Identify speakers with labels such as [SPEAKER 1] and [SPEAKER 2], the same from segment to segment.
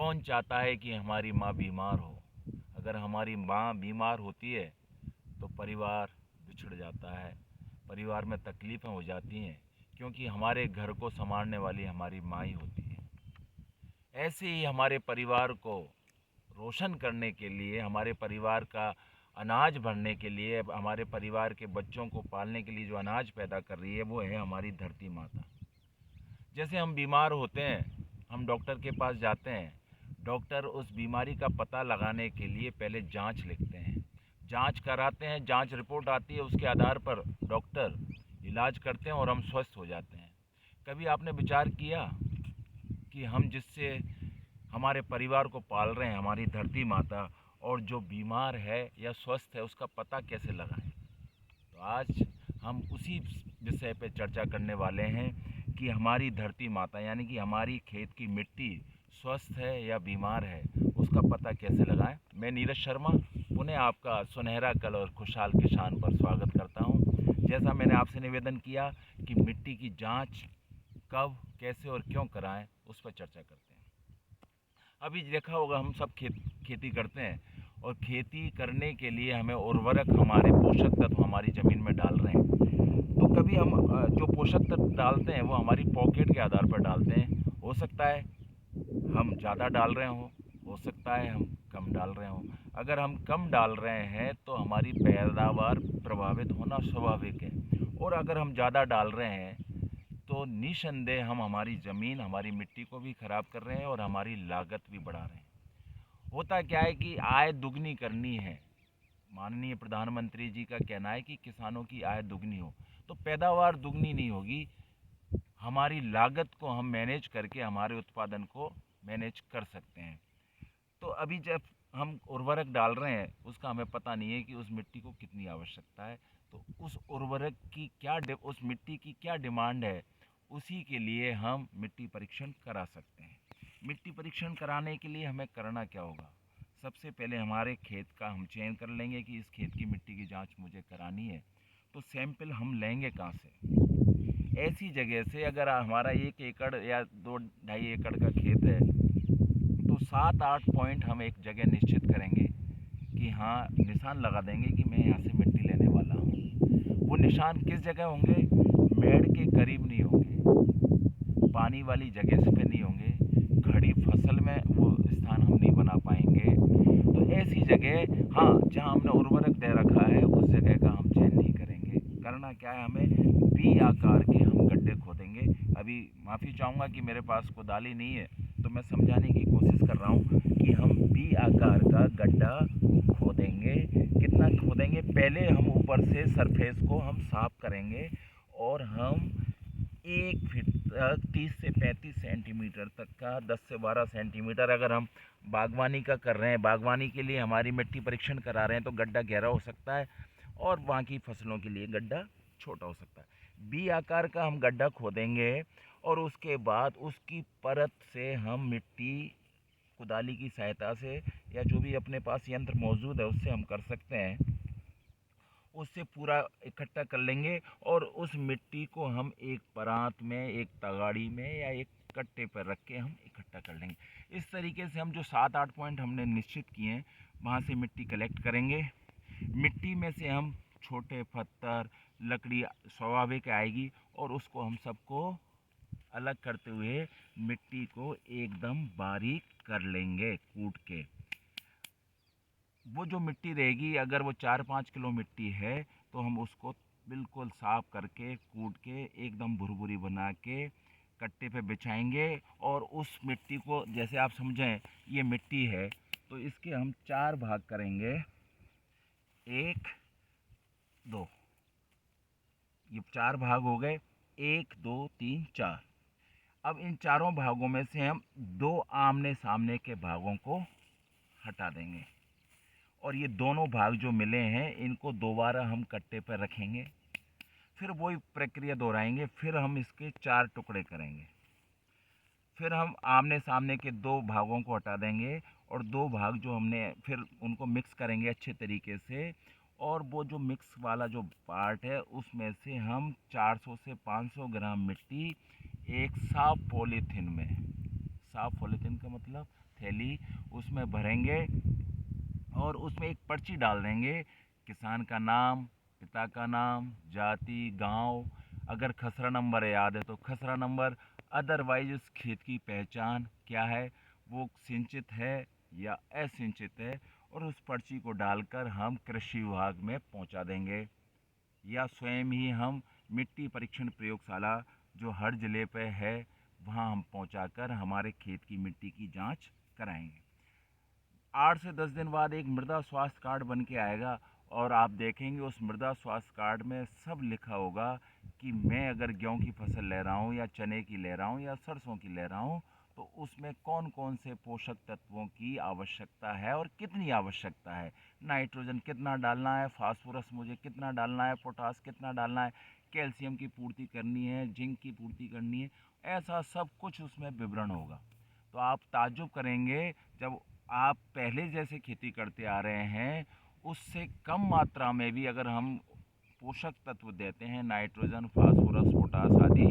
[SPEAKER 1] कौन चाहता है कि हमारी माँ बीमार हो। अगर हमारी माँ बीमार होती है तो परिवार बिछड़ जाता है, परिवार में तकलीफ़ें हो जाती हैं, क्योंकि हमारे घर को संभालने वाली हमारी माँ ही होती है। ऐसे ही हमारे परिवार को रोशन करने के लिए, हमारे परिवार का अनाज भरने के लिए, हमारे परिवार के बच्चों को पालने के लिए जो अनाज पैदा कर रही है वो है हमारी धरती माता। जैसे हम बीमार होते हैं, हम डॉक्टर के पास जाते हैं, डॉक्टर उस बीमारी का पता लगाने के लिए पहले जांच लिखते हैं, जांच कराते हैं, जांच रिपोर्ट आती है, उसके आधार पर डॉक्टर इलाज करते हैं और हम स्वस्थ हो जाते हैं। कभी आपने विचार किया कि हम जिससे हमारे परिवार को पाल रहे हैं, हमारी धरती माता, और जो बीमार है या स्वस्थ है उसका पता कैसे लगाएं? तो आज हम उसी विषय पे चर्चा करने वाले हैं कि हमारी धरती माता यानी कि हमारी खेत की मिट्टी स्वस्थ है या बीमार है, उसका पता कैसे लगाएं। मैं नीरज शर्मा पुनः आपका सुनहरा कल और खुशहाल किसान पर स्वागत करता हूं। जैसा मैंने आपसे निवेदन किया कि मिट्टी की जांच कब, कैसे और क्यों कराएं, उस पर चर्चा करते हैं। अभी देखा होगा, हम सब खेती करते हैं और खेती करने के लिए हमें उर्वरक, हमारे पोषक तत्व हमारी ज़मीन में डाल रहे हैं। तो कभी हम जो पोषक तत्व डालते हैं वो हमारी पॉकेट के आधार पर डालते हैं। हो सकता है हम ज़्यादा डाल रहे हों, हो सकता है हम कम डाल रहे हों। अगर हम कम डाल रहे हैं तो हमारी पैदावार प्रभावित होना स्वाभाविक है, और अगर हम ज़्यादा डाल रहे हैं तो निसंदेह हम हमारी ज़मीन, हमारी मिट्टी को भी ख़राब कर रहे हैं और हमारी लागत भी बढ़ा रहे हैं। होता क्या है कि आय दुगनी करनी है, माननीय प्रधानमंत्री जी का कहना है कि किसानों की आय दुगनी हो, तो पैदावार दुगनी नहीं होगी। हमारी लागत को हम मैनेज करके हमारे उत्पादन को मैनेज कर सकते हैं। तो अभी जब हम उर्वरक डाल रहे हैं उसका हमें पता नहीं है कि उस मिट्टी को कितनी आवश्यकता है, तो उस उर्वरक की क्या उस मिट्टी की क्या डिमांड है, उसी के लिए हम मिट्टी परीक्षण करा सकते हैं। मिट्टी परीक्षण कराने के लिए हमें करना क्या होगा? सबसे पहले हमारे खेत का हम चयन कर लेंगे कि इस खेत की मिट्टी की जांच मुझे करानी है। तो सैंपल हम लेंगे कहाँ से? ऐसी जगह से, अगर हमारा 1 एकड़ या 2-2.5 एकड़ का खेत है तो 7-8 पॉइंट हम एक जगह निश्चित करेंगे कि हाँ, निशान लगा देंगे कि मैं यहाँ से मिट्टी लेने वाला हूँ। वो निशान किस जगह होंगे? मेड़ के करीब नहीं होंगे, पानी वाली जगह पे नहीं होंगे, खड़ी फसल में वो स्थान हम नहीं बना पाएंगे। तो ऐसी जगह, हाँ, जहाँ हमने उर्वरक दे रखा है उस जगह का हम चयन नहीं करेंगे। करना क्या है, हमें वी आकार के हम गड्ढे खोदेंगे। अभी माफ़ी चाहूँगा कि मेरे पास कुदाली नहीं है, तो मैं समझाने की कोशिश कर रहा हूँ कि हम वी आकार का गड्ढा खोदेंगे। कितना खोदेंगे? पहले हम ऊपर से सरफेस को हम साफ करेंगे और हम 1 फीट तक 30 से 35 सेंटीमीटर तक का, 10 से 12 सेंटीमीटर, अगर हम बागवानी का कर रहे हैं, बागवानी के लिए हमारी मिट्टी परीक्षण करा रहे हैं, तो गड्ढा गहरा हो सकता है और बाकी फसलों के लिए गड्ढा छोटा हो सकता है। बी आकार का हम गड्ढा खोदेंगे और उसके बाद उसकी परत से हम मिट्टी कुदाली की सहायता से या जो भी अपने पास यंत्र मौजूद है उससे हम कर सकते हैं, उससे पूरा इकट्ठा कर लेंगे और उस मिट्टी को हम एक परात में, एक तगाड़ी में या एक कट्टे पर रख के हम इकट्ठा कर लेंगे। इस तरीके से हम जो 7-8 पॉइंट हमने निश्चित किए हैं वहाँ से मिट्टी कलेक्ट करेंगे। मिट्टी में से हम छोटे पत्थर, लकड़ी स्वाभाविक आएगी और उसको हम सबको अलग करते हुए मिट्टी को एकदम बारीक कर लेंगे कूट के। वो जो मिट्टी रहेगी, अगर वो 4-5 किलो मिट्टी है तो हम उसको बिल्कुल साफ करके, कूट के, एकदम भुरभुरी बना के कट्टे पे बिछाएंगे। और उस मिट्टी को, जैसे आप समझें ये मिट्टी है, तो इसके हम 4 भाग करेंगे। 1, 2, ये 4 भाग हो गए। 1, 2, 3, 4। अब इन चारों भागों में से हम 2 आमने सामने के भागों को हटा देंगे और ये दोनों भाग जो मिले हैं इनको दोबारा हम कट्टे पर रखेंगे। फिर वही प्रक्रिया दोहराएंगे, फिर हम इसके 4 टुकड़े करेंगे। फिर हम आमने सामने के 2 भागों को हटा देंगे और 2 भाग जो हमने, फिर उनको मिक्स करेंगे अच्छे तरीके से। और वो जो मिक्स वाला जो पार्ट है उसमें से हम 400 से 500 ग्राम मिट्टी एक साफ पॉलीथीन में साफ पॉलीथीन का मतलब थैली, उसमें भरेंगे और उसमें एक पर्ची डाल देंगे, किसान का नाम, पिता का नाम, जाति, गांव, अगर खसरा नंबर याद है तो खसरा नंबर, अदरवाइज उस खेत की पहचान क्या है, वो सिंचित है या असिंचित है, और उस पर्ची को डालकर हम कृषि विभाग में पहुंचा देंगे, या स्वयं ही हम मिट्टी परीक्षण प्रयोगशाला जो हर ज़िले पे है वहाँ हम पहुँचाकर हमारे खेत की मिट्टी की जांच कराएंगे। 8 से 10 दिन बाद एक मृदा स्वास्थ्य कार्ड बन के आएगा, और आप देखेंगे उस मृदा स्वास्थ्य कार्ड में सब लिखा होगा कि मैं अगर गेहूं की फसल ले रहा हूं या चने की ले रहा हूं या सरसों की ले रहा हूं तो उसमें कौन कौन से पोषक तत्वों की आवश्यकता है और कितनी आवश्यकता है, नाइट्रोजन कितना डालना है, फास्फोरस मुझे कितना डालना है, पोटास कितना डालना है, कैल्शियम की पूर्ति करनी है, जिंक की पूर्ति करनी है, ऐसा सब कुछ उसमें विवरण होगा। तो आप ताज्जुब करेंगे जब आप पहले जैसे खेती करते आ रहे हैं उससे कम मात्रा में भी अगर हम पोषक तत्व देते हैं, नाइट्रोजन, फास्फोरस, पोटास आदि,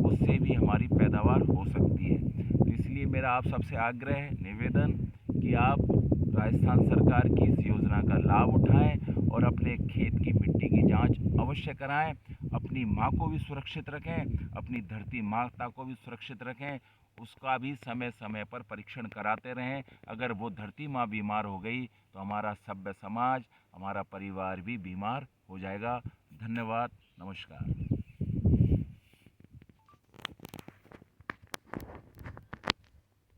[SPEAKER 1] उससे भी हमारी पैदावार हो सकती है। तो इसलिए मेरा आप सबसे आग्रह है, निवेदन, कि आप राजस्थान सरकार की इस योजना का लाभ उठाएं और अपने खेत की मिट्टी की जांच अवश्य कराएं, अपनी माँ को भी सुरक्षित रखें, अपनी धरती माता को भी सुरक्षित रखें, उसका भी समय समय पर परीक्षण कराते रहें। अगर वो धरती माँ बीमार हो गई तो हमारा सभ्य समाज, हमारा परिवार भी बीमार हो जाएगा। धन्यवाद, नमस्कार।